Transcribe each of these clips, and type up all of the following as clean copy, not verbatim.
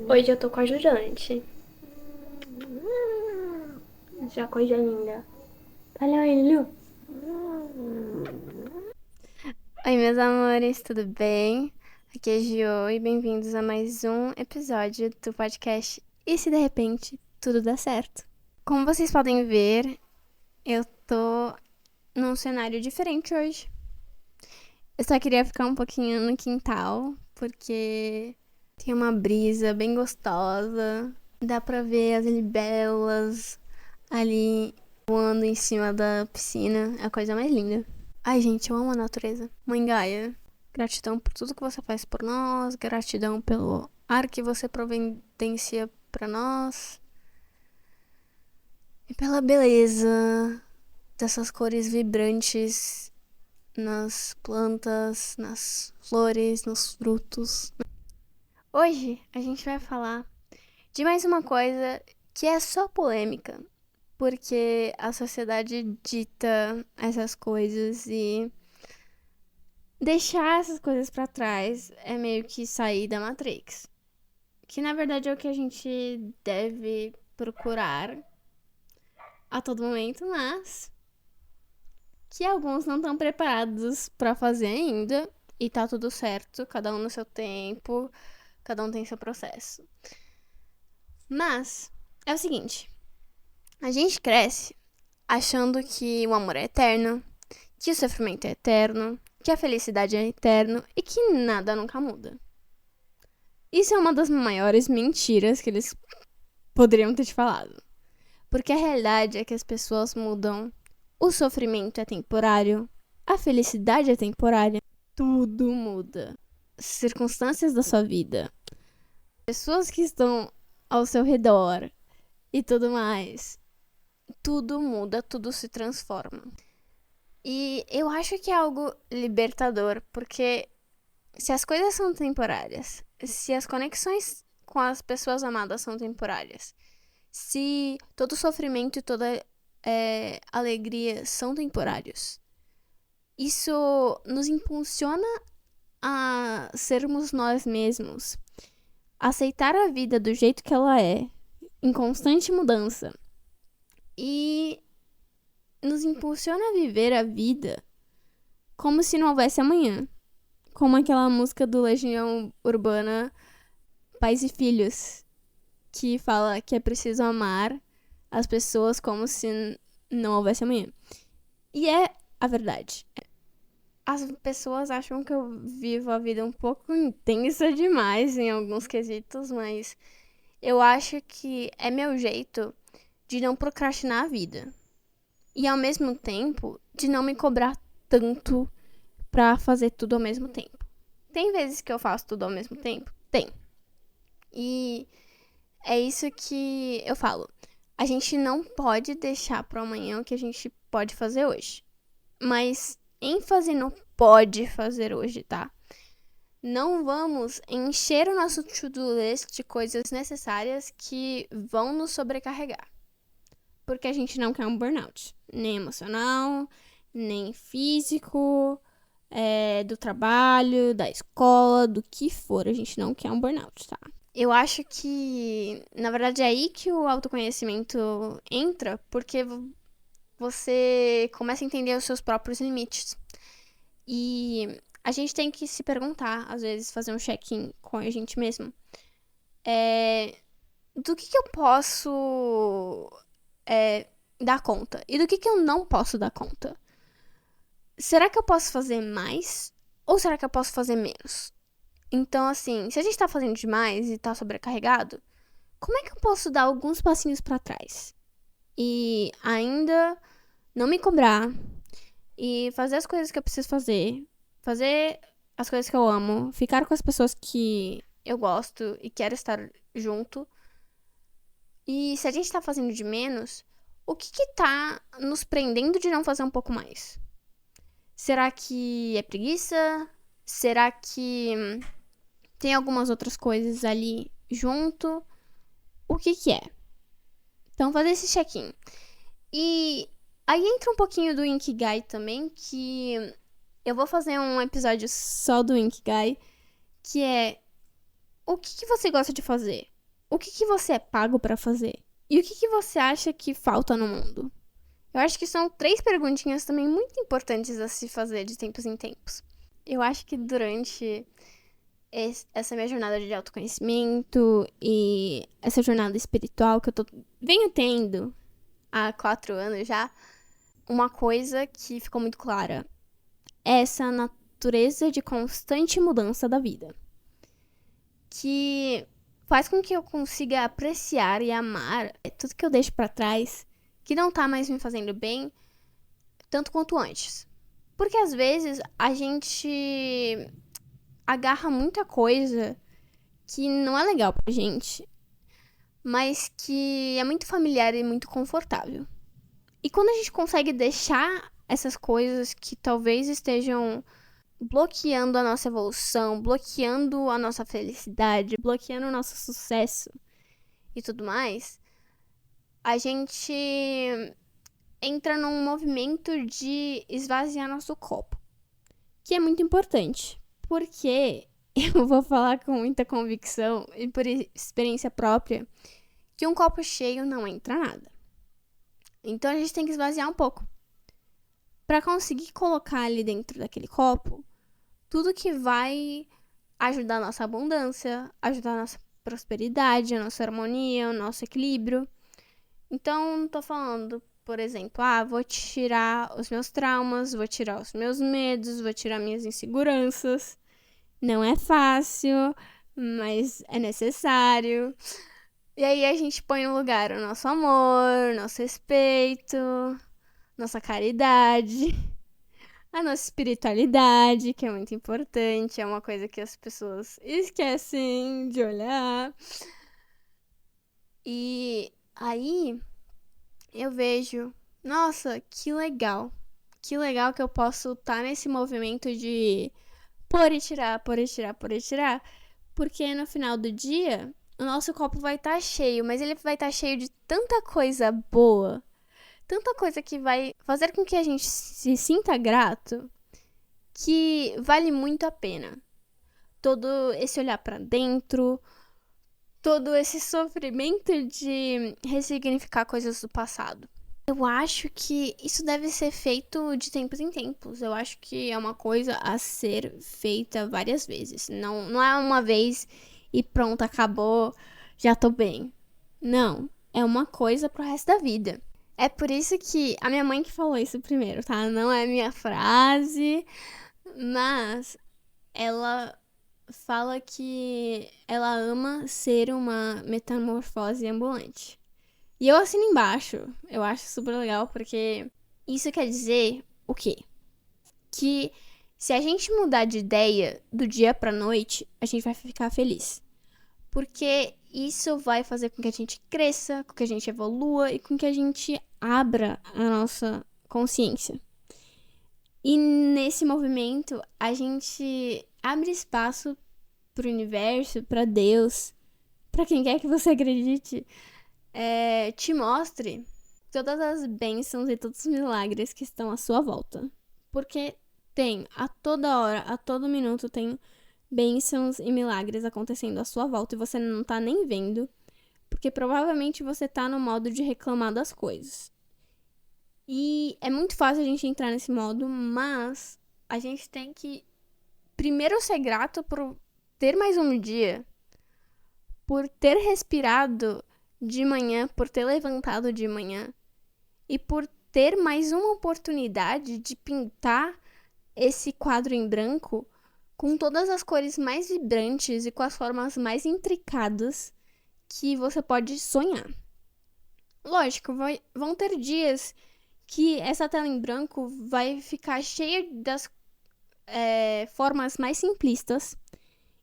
Hoje eu tô com a ajudante. Já coisa linda. Olha aí, Lu. Oi, meus amores, tudo bem? Aqui é Gio e bem-vindos a mais um episódio do podcast E se de repente tudo dá certo? Como vocês podem ver, eu tô num cenário diferente hoje. Eu só queria ficar um pouquinho no quintal, porque tem uma brisa bem gostosa, dá pra ver as libélulas ali voando em cima da piscina, é a coisa mais linda. Ai, gente, eu amo a natureza. Mãe Gaia, gratidão por tudo que você faz por nós, gratidão pelo ar que você providencia pra nós e pela beleza dessas cores vibrantes nas plantas, nas flores, nos frutos. Hoje a gente vai falar de mais uma coisa que é só polêmica, porque a sociedade dita essas coisas e deixar essas coisas pra trás é meio que sair da Matrix. Que na verdade é o que a gente deve procurar a todo momento, mas que alguns não estão preparados pra fazer ainda. E tá tudo certo, cada um no seu tempo, cada um tem seu processo. Mas é o seguinte: a gente cresce achando que o amor é eterno, que o sofrimento é eterno, que a felicidade é eterno e que nada nunca muda. Isso é uma das maiores mentiras que eles poderiam ter te falado. Porque a realidade é que as pessoas mudam, o sofrimento é temporário, a felicidade é temporária, tudo muda. Circunstâncias da sua vida, pessoas que estão ao seu redor e tudo mais. Tudo muda, tudo se transforma. E eu acho que é algo libertador, porque se as coisas são temporárias, se as conexões com as pessoas amadas são temporárias, se todo sofrimento e toda alegria são temporários, isso nos impulsiona a sermos nós mesmos, aceitar a vida do jeito que ela é, em constante mudança, e nos impulsiona a viver a vida como se não houvesse amanhã. Como aquela música do Legião Urbana, Pais e Filhos, que fala que é preciso amar as pessoas como se não houvesse amanhã. E é a verdade. As pessoas acham que eu vivo a vida um pouco intensa demais em alguns quesitos, mas eu acho que é meu jeito de não procrastinar a vida. E ao mesmo tempo, de não me cobrar tanto pra fazer tudo ao mesmo tempo. Tem vezes que eu faço tudo ao mesmo tempo? Tem. E é isso que eu falo. A gente não pode deixar para amanhã o que a gente pode fazer hoje. Mas ênfase no pode fazer hoje, tá? Não vamos encher o nosso to-do list de coisas necessárias que vão nos sobrecarregar. Porque a gente não quer um burnout. Nem emocional, nem físico, do trabalho, da escola, do que for. A gente não quer um burnout, tá? Eu acho que, na verdade, é aí que o autoconhecimento entra, porque você começa a entender os seus próprios limites. E a gente tem que se perguntar, às vezes, fazer um check-in com a gente mesmo. Do que eu posso dar conta? E do que eu não posso dar conta? Será que eu posso fazer mais? Ou será que eu posso fazer menos? Então, assim, se a gente tá fazendo demais e tá sobrecarregado, como é que eu posso dar alguns passinhos pra trás? E ainda não me cobrar e fazer as coisas que eu preciso fazer as coisas que eu amo, ficar com as pessoas que eu gosto e quero estar junto. E se a gente tá fazendo de menos, o que tá nos prendendo de não fazer um pouco mais? Será que é preguiça? Será que tem algumas outras coisas ali junto? O que é? Então, fazer esse check-in. E aí entra um pouquinho do Ikigai também, que eu vou fazer um episódio só do Ikigai, que é o que você gosta de fazer? o que você é pago pra fazer? E o que você acha que falta no mundo? Eu acho que são 3 perguntinhas também muito importantes a se fazer de tempos em tempos. Eu acho que durante essa minha jornada de autoconhecimento e essa jornada espiritual que venho tendo há 4 anos já, uma coisa que ficou muito clara é essa natureza de constante mudança da vida, que faz com que eu consiga apreciar e amar tudo que eu deixo pra trás, que não tá mais me fazendo bem, tanto quanto antes. Porque às vezes a gente agarra muita coisa que não é legal pra gente, mas que é muito familiar e muito confortável. E quando a gente consegue deixar essas coisas que talvez estejam bloqueando a nossa evolução, bloqueando a nossa felicidade, bloqueando o nosso sucesso e tudo mais, a gente entra num movimento de esvaziar nosso copo, que é muito importante, porque eu vou falar com muita convicção e por experiência própria que um copo cheio não entra nada. Então a gente tem que esvaziar um pouco para conseguir colocar ali dentro daquele copo tudo que vai ajudar a nossa abundância, ajudar a nossa prosperidade, a nossa harmonia, o nosso equilíbrio. Então, não tô falando, por exemplo, vou tirar os meus traumas, vou tirar os meus medos, vou tirar minhas inseguranças. Não é fácil, mas é necessário. E aí a gente põe no lugar o nosso amor, nosso respeito, nossa caridade, a nossa espiritualidade, que é muito importante, é uma coisa que as pessoas esquecem de olhar. E aí eu vejo, nossa, que legal que eu posso estar nesse movimento de pôr e tirar, pôr e tirar, pôr e tirar, porque no final do dia o nosso copo vai estar cheio, mas ele vai estar cheio de tanta coisa boa, tanta coisa que vai fazer com que a gente se sinta grato, que vale muito a pena. Todo esse olhar pra dentro, todo esse sofrimento de ressignificar coisas do passado. Eu acho que isso deve ser feito de tempos em tempos. Eu acho que é uma coisa a ser feita várias vezes. Não é uma vez e pronto, acabou, já tô bem. Não, é uma coisa pro resto da vida. É por isso que a minha mãe que falou isso primeiro, tá? Não é minha frase, mas ela fala que ela ama ser uma metamorfose ambulante. E eu assino embaixo. Eu acho super legal porque isso quer dizer o quê? Que se a gente mudar de ideia do dia pra noite, a gente vai ficar feliz. Porque isso vai fazer com que a gente cresça, com que a gente evolua e com que a gente abra a nossa consciência. E nesse movimento, a gente abre espaço pro universo, pra Deus, pra quem quer que você acredite, te mostre todas as bênçãos e todos os milagres que estão à sua volta. Porque tem, a toda hora, a todo minuto, tem bênçãos e milagres acontecendo à sua volta e você não tá nem vendo, porque provavelmente você tá no modo de reclamar das coisas. E é muito fácil a gente entrar nesse modo, mas a gente tem que primeiro ser grato por ter mais um dia, por ter respirado de manhã, por ter levantado de manhã e por ter mais uma oportunidade de pintar esse quadro em branco com todas as cores mais vibrantes e com as formas mais intricadas que você pode sonhar. Lógico, vão ter dias que essa tela em branco vai ficar cheia das formas mais simplistas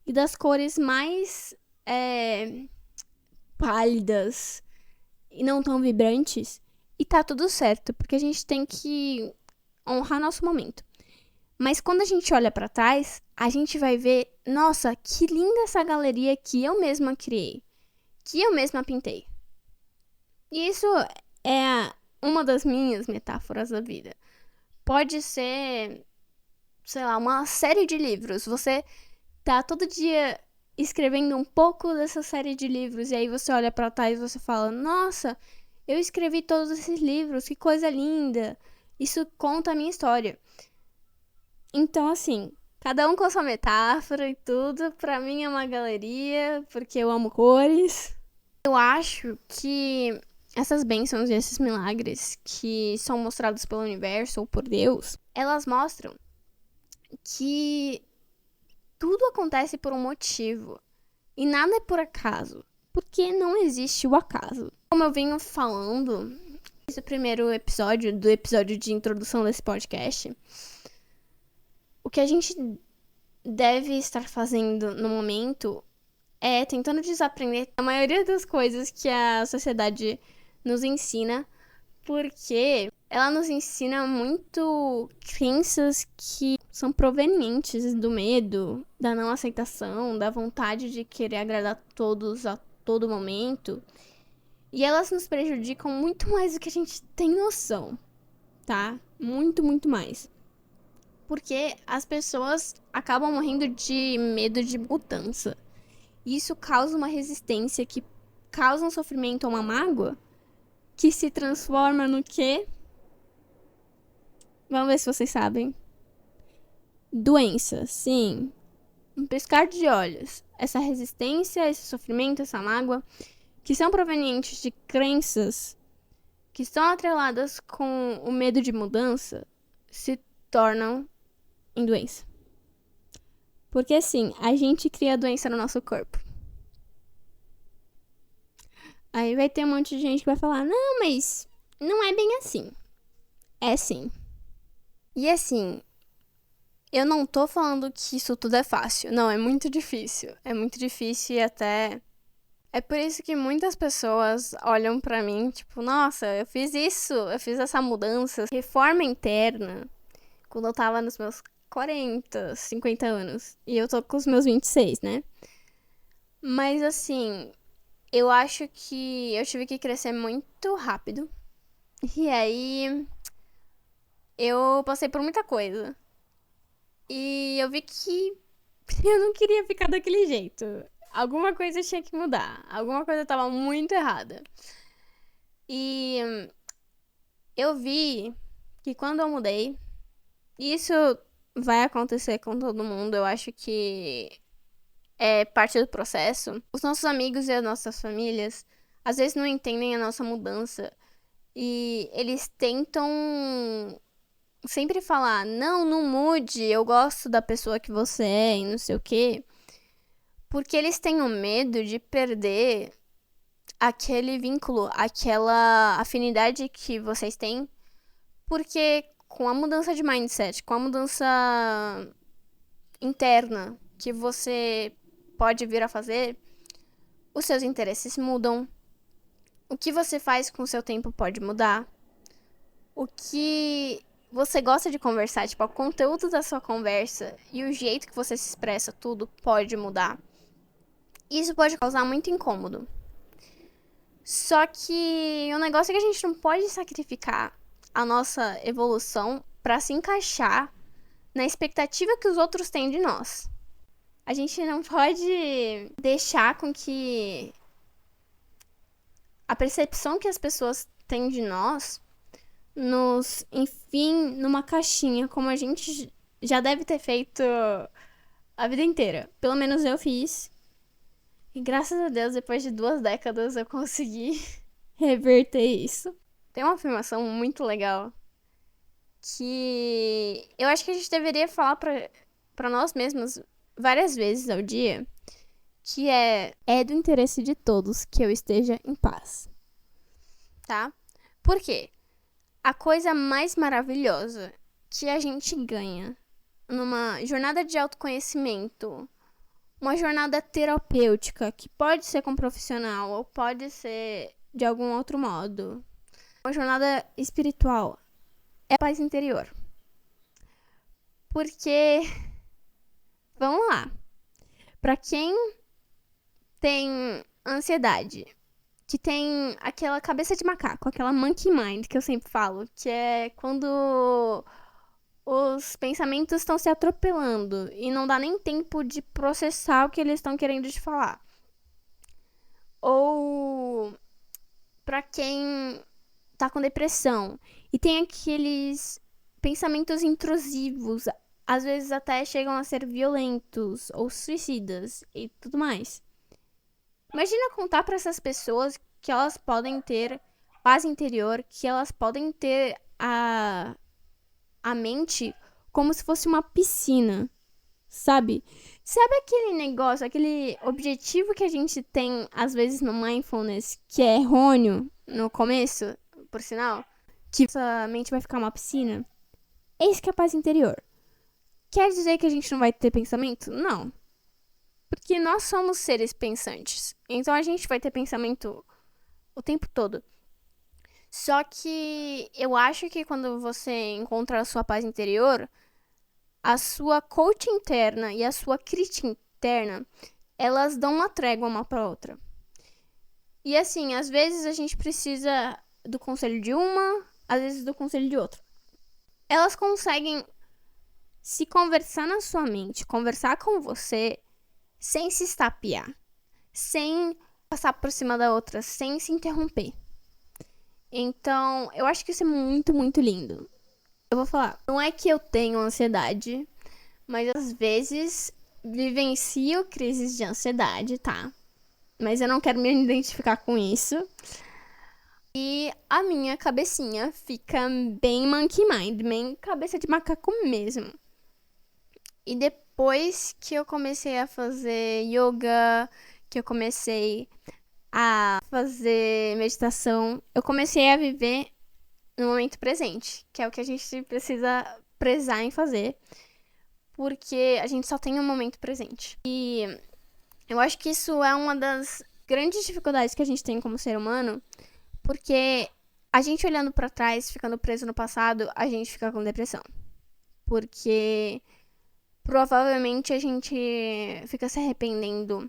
e das cores mais pálidas e não tão vibrantes. E tá tudo certo, porque a gente tem que honrar nosso momento. Mas quando a gente olha pra trás, a gente vai ver, nossa, que linda essa galeria que eu mesma criei, que eu mesma pintei. E isso é uma das minhas metáforas da vida. Pode ser, sei lá, uma série de livros. Você tá todo dia escrevendo um pouco dessa série de livros. E aí você olha pra trás e você fala, nossa, eu escrevi todos esses livros, que coisa linda. Isso conta a minha história. Então, assim, cada um com a sua metáfora e tudo. Pra mim é uma galeria, porque eu amo cores. Eu acho que essas bênçãos e esses milagres que são mostrados pelo universo ou por Deus, elas mostram que tudo acontece por um motivo. E nada é por acaso. Porque não existe o acaso. Como eu venho falando nesse primeiro episódio, do episódio de introdução desse podcast, o que a gente deve estar fazendo no momento é tentando desaprender a maioria das coisas que a sociedade nos ensina, porque ela nos ensina muito crenças que são provenientes do medo, da não aceitação, da vontade de querer agradar todos a todo momento. E elas nos prejudicam muito mais do que a gente tem noção, tá? Muito, muito mais. Porque as pessoas acabam morrendo de medo de mudança. E isso causa uma resistência que causa um sofrimento ou uma mágoa que se transforma no quê? Vamos ver se vocês sabem. Doença, sim. Um piscar de olhos. Essa resistência, esse sofrimento, essa mágoa, que são provenientes de crenças que estão atreladas com o medo de mudança, se tornam em doença. Porque assim, a gente cria doença no nosso corpo. Aí vai ter um monte de gente que vai falar, não, mas não é bem assim. É sim. E assim, eu não tô falando que isso tudo é fácil. Não, é muito difícil. É muito difícil e até... É por isso que muitas pessoas olham pra mim, tipo, nossa, eu fiz isso, eu fiz essa mudança, reforma interna, quando eu tava nos meus 40, 50 anos. E eu tô com os meus 26, né? Mas assim, eu acho que eu tive que crescer muito rápido. E aí, eu passei por muita coisa. E eu vi que eu não queria ficar daquele jeito. Alguma coisa tinha que mudar. Alguma coisa tava muito errada. E eu vi que quando eu mudei, e isso vai acontecer com todo mundo, eu acho que é parte do processo. Os nossos amigos e as nossas famílias às vezes não entendem a nossa mudança. E eles tentam sempre falar, não, não mude, eu gosto da pessoa que você é e não sei o quê. Porque eles têm o medo de perder aquele vínculo, aquela afinidade que vocês têm. Porque com a mudança de mindset, com a mudança interna que você pode vir a fazer, os seus interesses mudam. O que você faz com o seu tempo pode mudar. O que você gosta de conversar, tipo, o conteúdo da sua conversa e o jeito que você se expressa, tudo pode mudar. Isso pode causar muito incômodo. Só que o negócio é que a gente não pode sacrificar a nossa evolução pra se encaixar na expectativa que os outros têm de nós. A gente não pode deixar com que a percepção que as pessoas têm de nós nos enfim numa caixinha, como a gente já deve ter feito a vida inteira. Pelo menos eu fiz. E graças a Deus, depois de 2 décadas, eu consegui reverter isso. Tem uma afirmação muito legal que eu acho que a gente deveria falar pra nós mesmos várias vezes ao dia, que é do interesse de todos que eu esteja em paz. Tá? Por quê? A coisa mais maravilhosa que a gente ganha numa jornada de autoconhecimento, uma jornada terapêutica, que pode ser com um profissional ou pode ser de algum outro modo, uma jornada espiritual, é a paz interior. Porque, vamos lá, pra quem tem ansiedade, que tem aquela cabeça de macaco, aquela monkey mind que eu sempre falo, que é quando os pensamentos estão se atropelando e não dá nem tempo de processar o que eles estão querendo te falar. Ou pra quem tá com depressão e tem aqueles pensamentos intrusivos, às vezes até chegam a ser violentos ou suicidas e tudo mais. Imagina contar pra essas pessoas que elas podem ter paz interior, que elas podem ter a mente como se fosse uma piscina, sabe? Sabe aquele negócio, aquele objetivo que a gente tem às vezes no mindfulness, que é errôneo no começo, por sinal, que essa mente vai ficar uma piscina? Eis que é a paz interior. Quer dizer que a gente não vai ter pensamento? Não. Porque nós somos seres pensantes. Então a gente vai ter pensamento o tempo todo. Só que eu acho que quando você encontra a sua paz interior, a sua coach interna e a sua crítica interna, elas dão uma trégua uma pra outra. E assim, às vezes a gente precisa do conselho de uma, às vezes do conselho de outra. Elas conseguem se conversar na sua mente, conversar com você, sem se estapear, sem passar por cima da outra, sem se interromper. Então, eu acho que isso é muito, muito lindo. Eu vou falar, não é que eu tenho ansiedade, mas às vezes vivencio crises de ansiedade, tá? Mas eu não quero me identificar com isso. E a minha cabecinha fica bem monkey mind, bem cabeça de macaco mesmo. E depois que eu comecei a fazer yoga, que eu comecei a fazer meditação, eu comecei a viver no momento presente, que é o que a gente precisa prezar em fazer, porque a gente só tem um momento presente. E eu acho que isso é uma das grandes dificuldades que a gente tem como ser humano, porque a gente olhando pra trás, ficando preso no passado, a gente fica com depressão. Porque provavelmente a gente fica se arrependendo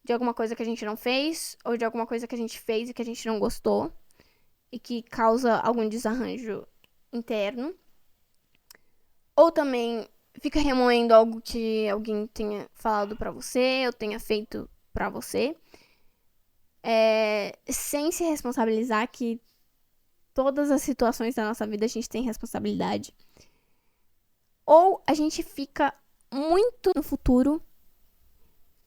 de alguma coisa que a gente não fez, ou de alguma coisa que a gente fez e que a gente não gostou, e que causa algum desarranjo interno. Ou também fica remoendo algo que alguém tenha falado pra você, ou tenha feito pra você, sem se responsabilizar que todas as situações da nossa vida a gente tem responsabilidade. Ou a gente fica muito no futuro,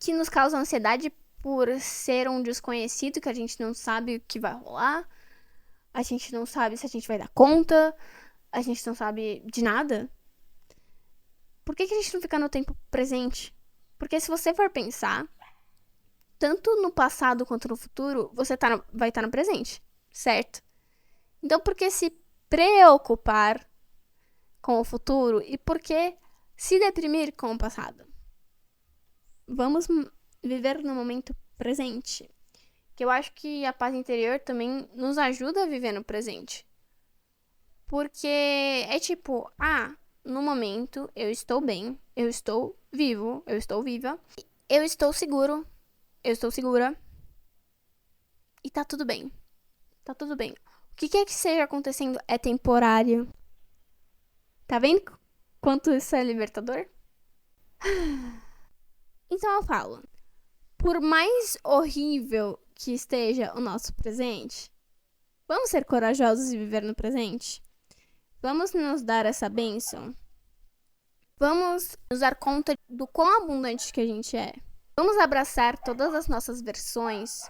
que nos causa ansiedade por ser um desconhecido, que a gente não sabe o que vai rolar, a gente não sabe se a gente vai dar conta, a gente não sabe de nada. Por que a gente não fica no tempo presente? Porque se você for pensar, tanto no passado quanto no futuro, você vai estar no presente, certo? Então, por que se preocupar com o futuro e por que se deprimir com o passado? Vamos viver no momento presente. Que eu acho que a paz interior também nos ajuda a viver no presente. Porque é tipo, no momento eu estou bem, eu estou vivo, eu estou viva, eu estou seguro, eu estou segura e tá tudo bem. Tá tudo bem. O que quer que esteja acontecendo é temporário. Tá vendo quanto isso é libertador? Então eu falo, por mais horrível que esteja o nosso presente, vamos ser corajosos e viver no presente? Vamos nos dar essa bênção? Vamos nos dar conta do quão abundante que a gente é? Vamos abraçar todas as nossas versões,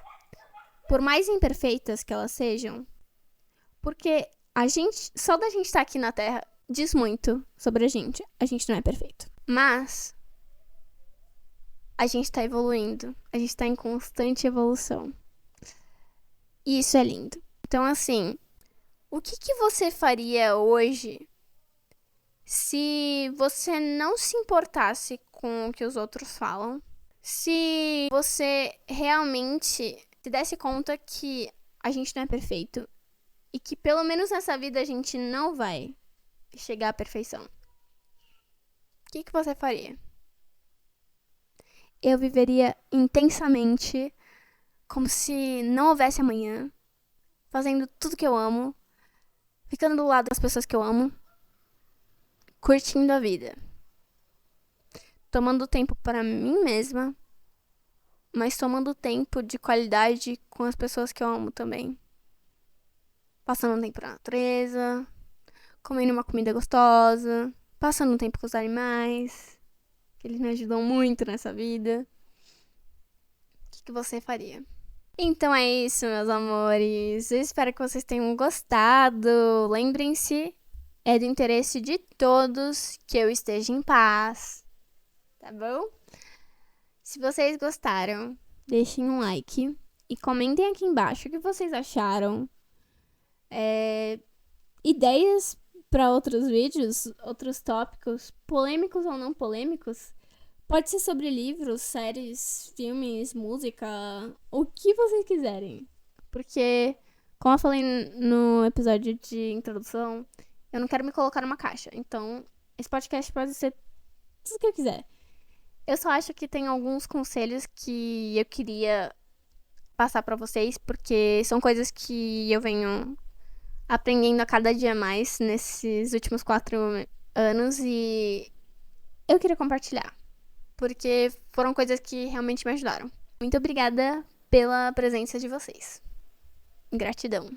por mais imperfeitas que elas sejam? Porque só da gente estar aqui na Terra, diz muito sobre a gente. A gente não é perfeito. Mas a gente tá evoluindo. A gente tá em constante evolução. E isso é lindo. Então, assim, o que você faria hoje se você não se importasse com o que os outros falam? Se você realmente se desse conta que a gente não é perfeito e que pelo menos nessa vida a gente não vai chegar à perfeição? O que você faria? Eu viveria intensamente, como se não houvesse amanhã, fazendo tudo que eu amo, ficando do lado das pessoas que eu amo, curtindo a vida, tomando tempo para mim mesma, mas tomando tempo de qualidade com as pessoas que eu amo também. Passando um tempo na natureza, comendo uma comida gostosa, passando um tempo com os animais, que eles me ajudam muito nessa vida. O que você faria? Então é isso, meus amores. Eu espero que vocês tenham gostado. Lembrem-se, é do interesse de todos que eu esteja em paz, tá bom? Se vocês gostaram, deixem um like e comentem aqui embaixo o que vocês acharam. Ideias para outros vídeos, outros tópicos, polêmicos ou não polêmicos. Pode ser sobre livros, séries, filmes, música, o que vocês quiserem. Porque, como eu falei no episódio de introdução, eu não quero me colocar numa caixa. Então, esse podcast pode ser tudo o que eu quiser. Eu só acho que tem alguns conselhos que eu queria passar pra vocês, porque são coisas que eu venho aprendendo a cada dia mais nesses últimos 4 anos e eu queria compartilhar, porque foram coisas que realmente me ajudaram. Muito obrigada pela presença de vocês. Gratidão.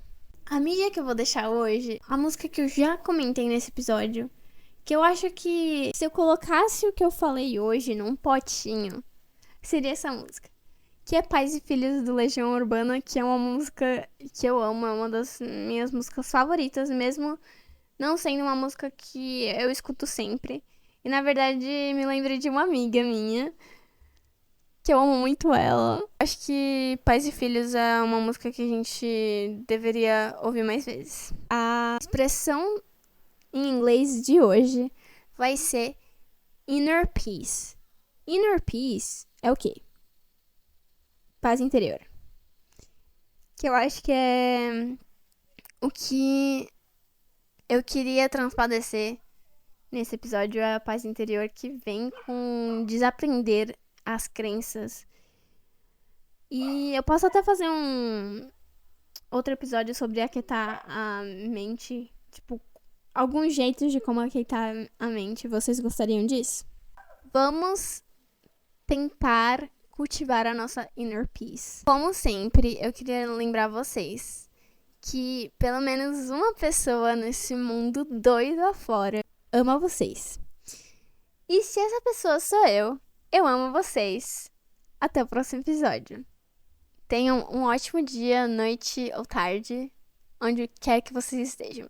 A mídia que eu vou deixar hoje, a música que eu já comentei nesse episódio, que eu acho que se eu colocasse o que eu falei hoje num potinho, seria essa música. Que é Pais e Filhos do Legião Urbana, que é uma música que eu amo, é uma das minhas músicas favoritas, mesmo não sendo uma música que eu escuto sempre. E na verdade me lembrei de uma amiga minha, que eu amo muito ela. Acho que Pais e Filhos é uma música que a gente deveria ouvir mais vezes. A expressão em inglês de hoje vai ser inner peace. Inner peace é o quê? Paz interior. Que eu acho que é o que eu queria transparecer nesse episódio, é a paz interior que vem com desaprender as crenças. E eu posso até fazer um outro episódio sobre aquietar a mente, tipo, alguns jeitos de como aquietar a mente. Vocês gostariam disso? Vamos tentar cultivar a nossa inner peace. Como sempre, eu queria lembrar vocês que pelo menos uma pessoa nesse mundo doido afora ama vocês. E se essa pessoa sou eu amo vocês. Até o próximo episódio. Tenham um ótimo dia, noite ou tarde, onde quer que vocês estejam.